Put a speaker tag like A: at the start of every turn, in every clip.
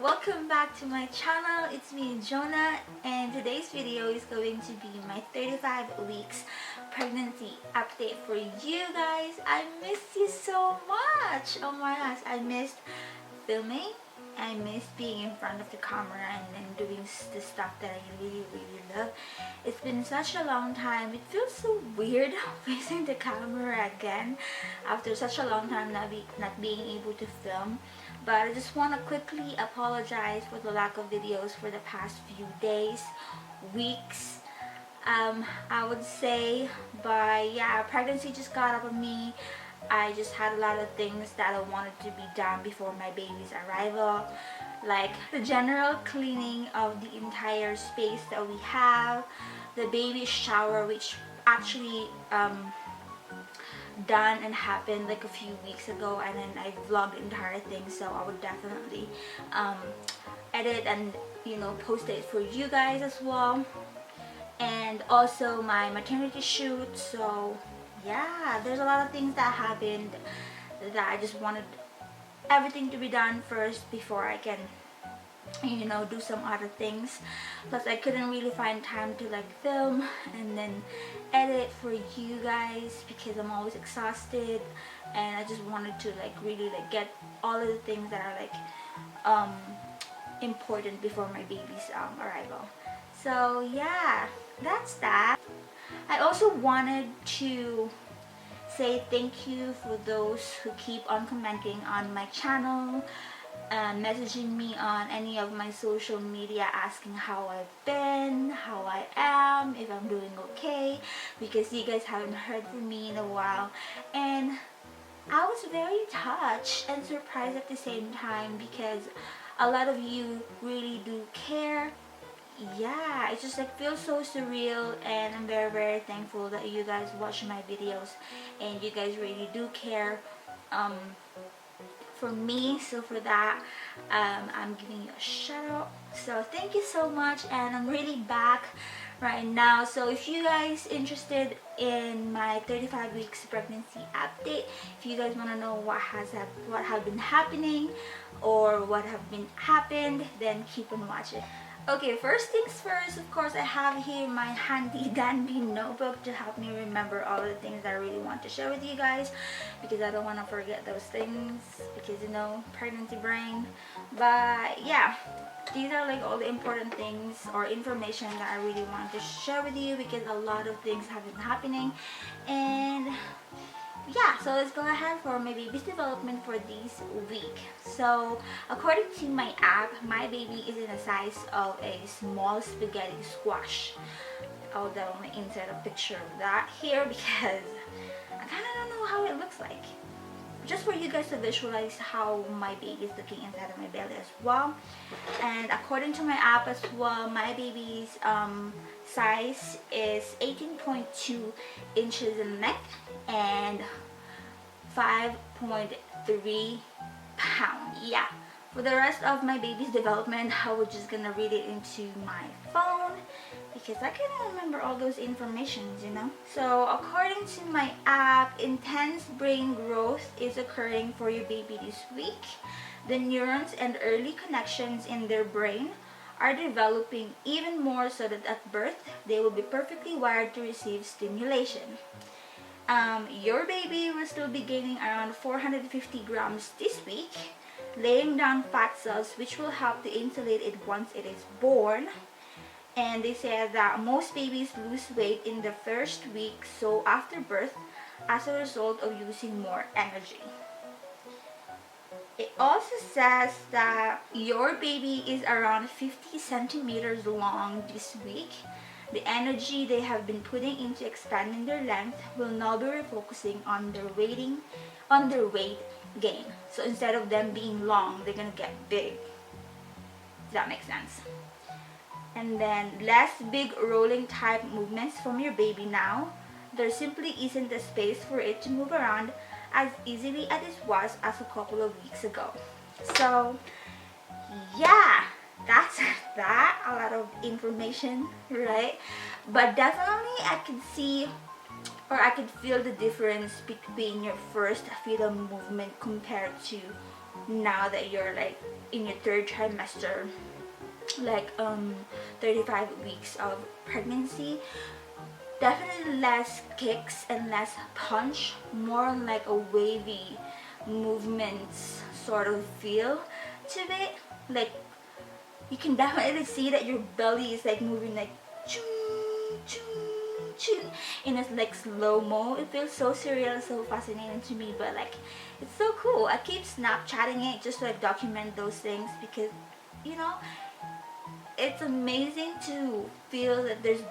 A: welcome back to my channel. It's me, Jonah, and today's video is going to be my 35 weeks pregnancy update for you guys. I missed you so much. Oh my gosh, I missed filming. I miss being in front of the camera and then doing the stuff that I really love. It's been such a long time. It feels so weird facing the camera again after such a long time not being able to film. But I just want to quickly apologize for the lack of videos for the past few days, weeks. I would say, but yeah, pregnancy just got up on me. I just had a lot of things that I wanted to be done before my baby's arrival, like the general cleaning of the entire space that we have, the baby shower, which actually done and happened like a few weeks ago, and then I vlogged the entire thing, so I would definitely edit and post it for you guys as well. And also my maternity shoot. So yeah, there's a lot of things that happened that I just wanted everything to be done first before I can do some other things. Plus I couldn't really find time to like film and then edit for you guys because I'm always exhausted, and I just wanted to really get all of the things that are important before my baby's arrival. So yeah, that's that. I also wanted to say thank you for those who keep on commenting on my channel, messaging me on any of my social media asking how I've been, how I am, if I'm doing okay, because you guys haven't heard from me in a while. And I was very touched and surprised at the same time because a lot of you really do care. Yeah, it just feels so surreal, and I'm very thankful that you guys watch my videos and you guys really do care for me. So for that, I'm giving you a shout out. So thank you so much, and I'm really back right now. So if you guys interested in my 35 weeks pregnancy update, if you guys want to know what have been happening or what have been happened, then keep on watching. Okay, first things first, of course, I have here my handy dandy notebook to help me remember all the things that I really want to share with you guys, because I don't want to forget those things, because pregnancy brain. But yeah, these are all the important things or information that I really want to share with you, because a lot of things have been happening. And yeah, so let's go ahead for my baby's development for this week. So according to my app, my baby is in the size of a small spaghetti squash. I'll definitely insert a picture of that here because I kind of don't know how it looks like, just for you guys to visualize how my baby is looking inside of my belly as well. And according to my app as well, my baby's size is 18.2 inches in length and 5.3 pounds. Yeah, for the rest of my baby's development, I was just gonna read it into my phone because I can't remember all those informations, So according to my app, intense brain growth is occurring for your baby this week. The neurons and early connections in their brain are developing even more, so that at birth they will be perfectly wired to receive stimulation. Your baby will still be gaining around 450 grams this week, laying down fat cells which will help to insulate it once it is born. And they said that most babies lose weight in the first week, so after birth, as a result of using more energy. It also says that your baby is around 50 centimeters long this week. The energy they have been putting into expanding their length will now be refocusing on their weight gain. So instead of them being long, they're gonna get big. Does that make sense? And then less big rolling type movements from your baby now. There simply isn't the space for it to move around as easily as it was as a couple of weeks ago. So yeah, that's that. A lot of information, right? But definitely I could see, or I could feel the difference between your first fetal movement compared to now that you're like in your third trimester, like 35 weeks of pregnancy. Definitely less kicks and less punch, more like a wavy movements sort of feel to it. Like you can definitely see that your belly is like moving like choo, choo, choo, in a like slow-mo. It feels so surreal, so fascinating to me, but like it's so cool. I keep Snapchatting it just to like document those things, because you know, it's amazing to feel that there's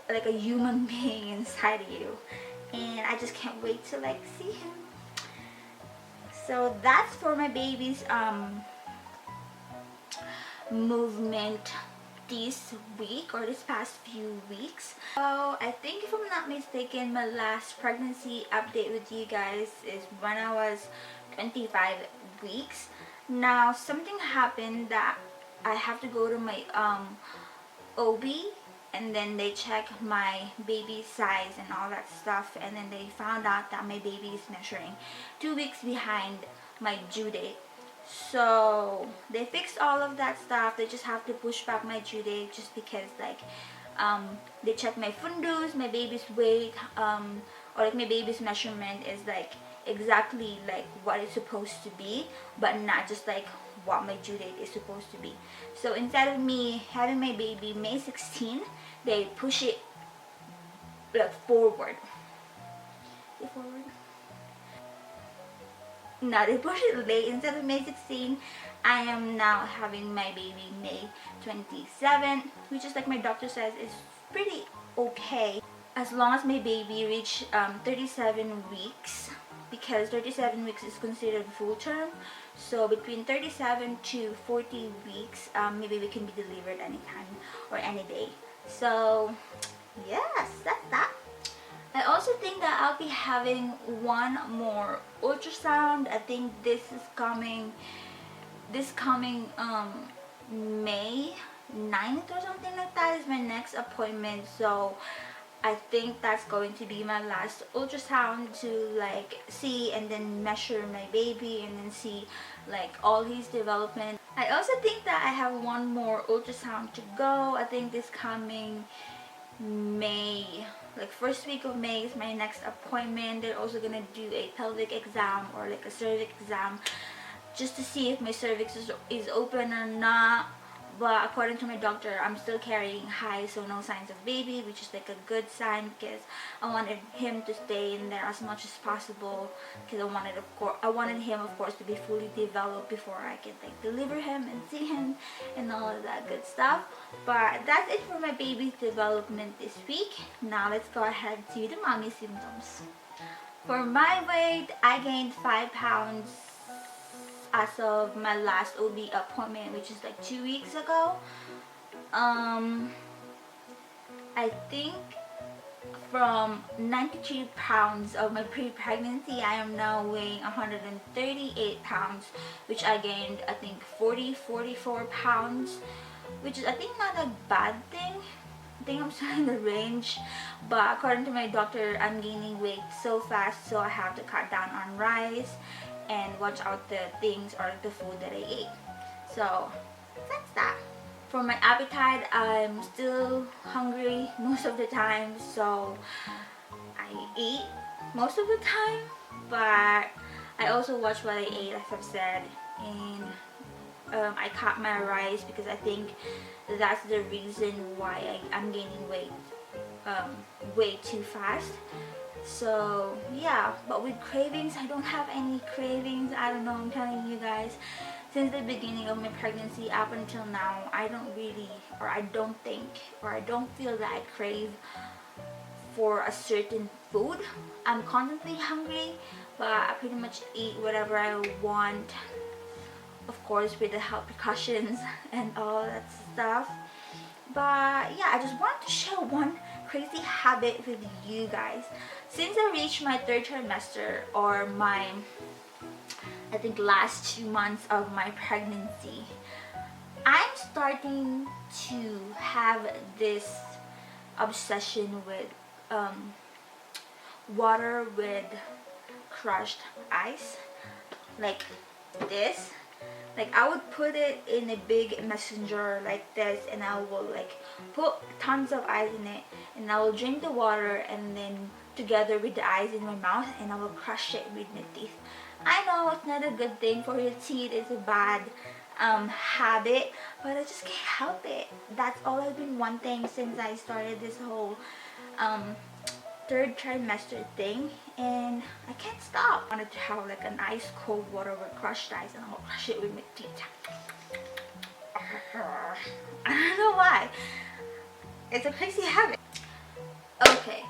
A: like a human being inside of you, and I just can't wait to like see him. So that's for my baby's movement this week, or this past few weeks. So I think, if I'm not mistaken, my last pregnancy update with you guys is when I was 25 weeks. Now something happened that I have to go to my OB, and then they check my baby size and all that stuff, and then they found out that my baby is measuring 2 weeks behind my due date. So they fixed all of that stuff. They just have to push back my due date, just because like they check my fundus, my baby's weight, or like my baby's measurement is like exactly like what it's supposed to be, but not just like what my due date is supposed to be. So instead of me having my baby May 16, they push it like forward. No, they push it late. Instead of May 16, I am now having my baby May 27, which is like my doctor says is pretty okay, as long as my baby reach 37 weeks, because 37 weeks is considered full term. So between 37 to 40 weeks, my baby can be delivered anytime or any day. So yes, that's that. I also think that I'll be having one more ultrasound. I think this coming May 9th or something like that is my next appointment. So I think that's going to be my last ultrasound to like see and then measure my baby and then see like all his development. I also think that I have one more ultrasound to go. I think this coming May, like first week of May, is my next appointment. They're also gonna do a pelvic exam or like a cervix exam, just to see if my cervix is open or not. But according to my doctor, I'm still carrying high, so no signs of baby, which is like a good sign, because I wanted him to stay in there as much as possible, because I wanted him of course to be fully developed before I could like deliver him and see him and all of that good stuff. But that's it for my baby's development this week. Now let's go ahead to the mommy symptoms. For my weight, I gained 5 pounds as of my last OB appointment, which is like 2 weeks ago. I think from 93 pounds of my pre-pregnancy, I am now weighing 138 pounds, which I gained I think 44 pounds, which is I think not a bad thing. I think I'm still in the range, but according to my doctor, I'm gaining weight so fast, so I have to cut down on rice and watch out the things or the food that I ate. So that's that. For my appetite, I'm still hungry most of the time, so I eat most of the time, but I also watch what I ate, as I've said, and I cut my rice because I think that's the reason why I'm gaining weight way too fast. So yeah, but with cravings, I don't have any cravings. I don't know, I'm telling you guys, since the beginning of my pregnancy up until now, I don't really, or I don't think, or I don't feel that I crave for a certain food. I'm constantly hungry, but I pretty much eat whatever I want, of course with the health precautions and all that stuff. But yeah, I just wanted to share one crazy habit with you guys. Since I reached my third trimester, or my I think last 2 months of my pregnancy, I'm starting to have this obsession with water with crushed ice. Like this. Like I would put it in a big messenger like this, and I will like put tons of ice in it, and I will drink the water and then together with the ice in my mouth, and I will crush it with my teeth. I know it's not a good thing for your teeth, it's a bad habit, but I just can't help it. That's all I've been wanting since I started this whole third trimester thing, and I can't stop. I wanted to have like an ice cold water with crushed ice, and I'll crush it with my teeth. I don't know why. It's a crazy habit. Okay,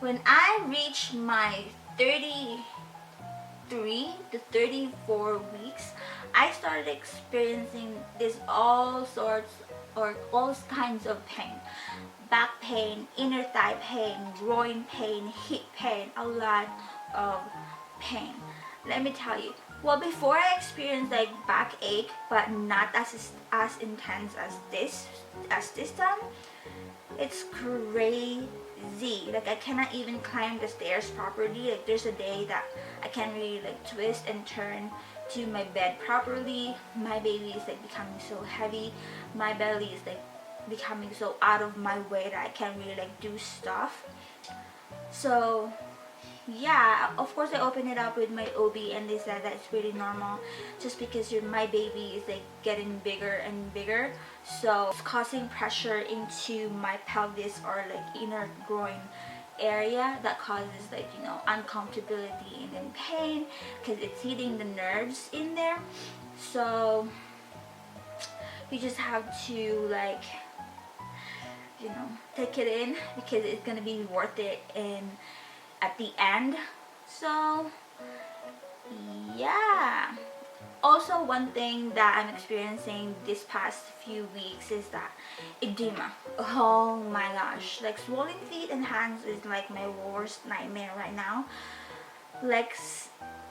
A: when I reach my 33 to 34 weeks, I started experiencing this all kinds of pain. Back pain, inner thigh pain, groin pain, hip pain, a lot of pain. Let me tell you, well, before I experienced like backache, but not as intense as this time, it's crazy. Like I cannot even climb the stairs properly. Like there's a day that I can't really like twist and turn to my bed properly. My baby is like becoming so heavy. My belly is like becoming so out of my way that I can't really like do stuff. So yeah, of course I opened it up with my OB, and they said that it's really normal just because my baby is like getting bigger and bigger, so it's causing pressure into my pelvis or like inner groin area that causes like, you know, uncomfortability and then pain because it's hitting the nerves in there. So you just have to like, you know, take it in because it's gonna be worth it at the end. So yeah, also one thing that I'm experiencing this past few weeks is that edema. Oh my gosh, like swollen feet and hands is like my worst nightmare right now. Like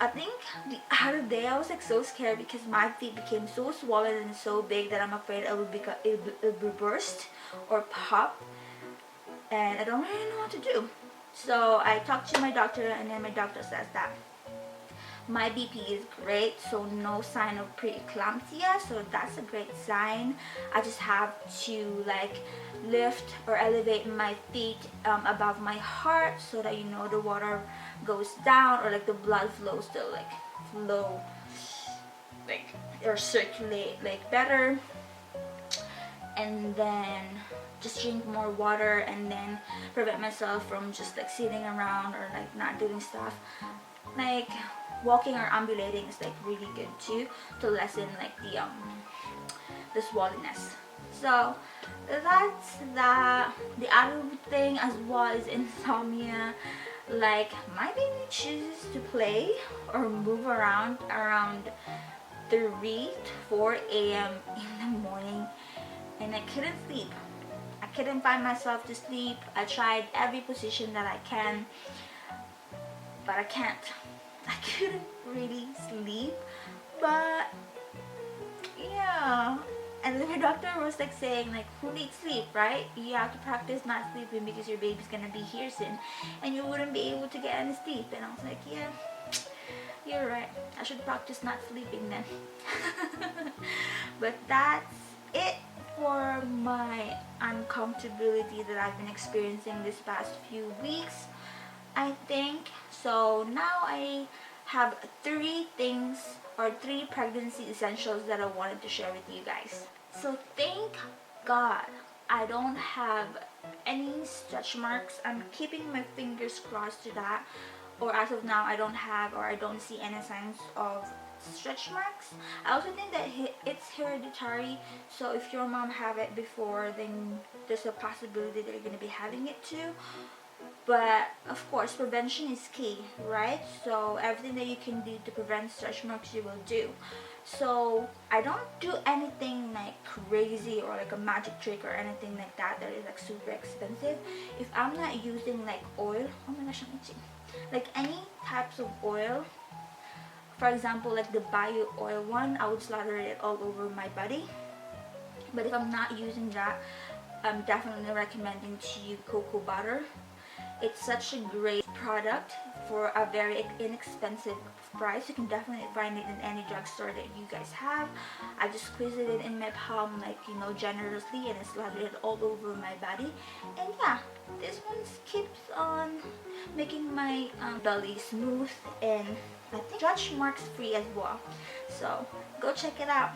A: I think the other day I was like so scared because my feet became so swollen and so big that I'm afraid it will burst or pop, and I don't really know what to do. So I talked to my doctor, and then my doctor says that my BP is great, so no sign of preeclampsia, so that's a great sign. I just have to like lift or elevate my feet above my heart so that, you know, the water goes down, or like the blood flows to like flow like or circulate like better, and then just drink more water, and then prevent myself from just like sitting around or like not doing stuff. Like walking or ambulating is like really good too, to lessen like the swollenness. So that's that. The other thing as well is insomnia. Like my baby chooses to play or move around 3 to 4 a.m. in the morning, and I couldn't sleep. I couldn't find myself to sleep. I tried every position that I can, but I can't. I couldn't really sleep. But yeah, and then my doctor was like saying like, who needs sleep, right? You have to practice not sleeping because your baby's gonna be here soon and you wouldn't be able to get any sleep. And I was like, yeah, you're right, I should practice not sleeping then. But that's it for my uncomfortability that I've been experiencing this past few weeks, I think. So now I have 3 things or 3 pregnancy essentials that I wanted to share with you guys. So thank God I don't have any stretch marks. I'm keeping my fingers crossed to that. Or as of now, I don't have, or I don't see any signs of stretch marks. I also think that it's hereditary, so if your mom have it before, then there's a possibility that you're going to be having it too. But of course, prevention is key, right? So everything that you can do to prevent stretch marks, you will do. So I don't do anything like crazy or like a magic trick or anything like that is like super expensive. If I'm not using like oil, oh my gosh, I'm itching. Like any types of oil, for example like the bio oil one, I would slather it all over my body. But if I'm not using that, I'm definitely recommending to you cocoa butter. It's such a great product for a very inexpensive price. You can definitely find it in any drugstore that you guys have. I just squeezed it in my palm, like, you know, generously, and it's slathered it all over my body. And yeah, this one keeps on making my belly smooth and I think stretch marks free as well. So go check it out.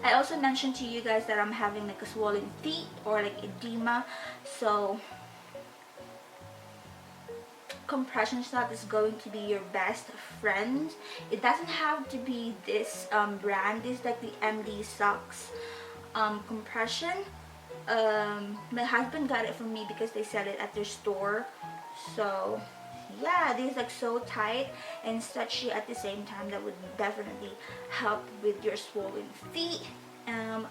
A: I also mentioned to you guys that I'm having like a swollen feet or like edema, so compression shot is going to be your best friend. It doesn't have to be this brand. This is like the MD Socks compression. My husband got it for me because they sell it at their store. So yeah, this is like so tight and stretchy at the same time. That would definitely help with your swollen feet.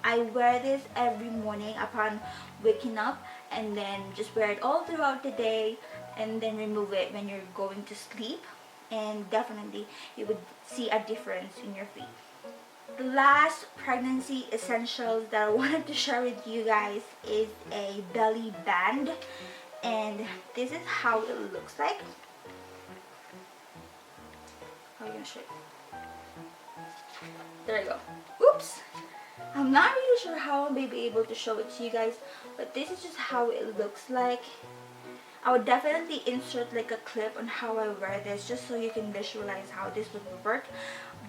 A: I wear this every morning upon waking up, and then just wear it all throughout the day, and then remove it when you're going to sleep, and definitely you would see a difference in your feet. The last pregnancy essentials that I wanted to share with you guys is a belly band, and this is how it looks like. How are you gonna show it? There you go. Oops! I'm not really sure how I may be able to show it to you guys, but this is just how it looks like. I would definitely insert like a clip on how I wear this, just so you can visualize how this would work.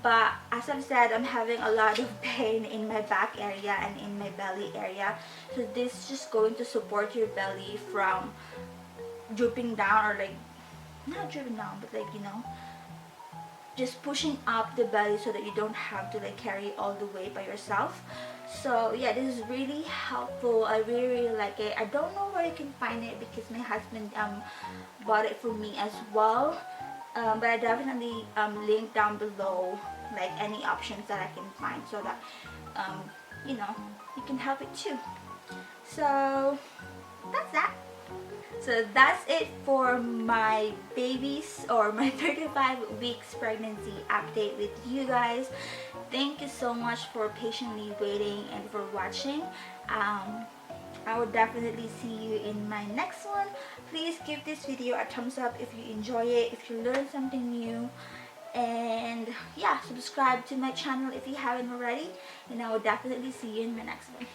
A: But as I've said, I'm having a lot of pain in my back area and in my belly area, so this is just going to support your belly from drooping down, or like not drooping down, but like, you know, just pushing up the belly so that you don't have to like carry all the weight by yourself. So yeah, this is really helpful. I really like it. I don't know where you can find it because my husband bought it for me as well, but I definitely link down below like any options that I can find, so that you know, you can help it too. So that's that. So that's it for my babies, or my 35 weeks pregnancy update with you guys. Thank you so much for patiently waiting and for watching. I will definitely see you in my next one. Please give this video a thumbs up if you enjoy it, if you learned something new. And yeah, subscribe to my channel if you haven't already. And I will definitely see you in my next one.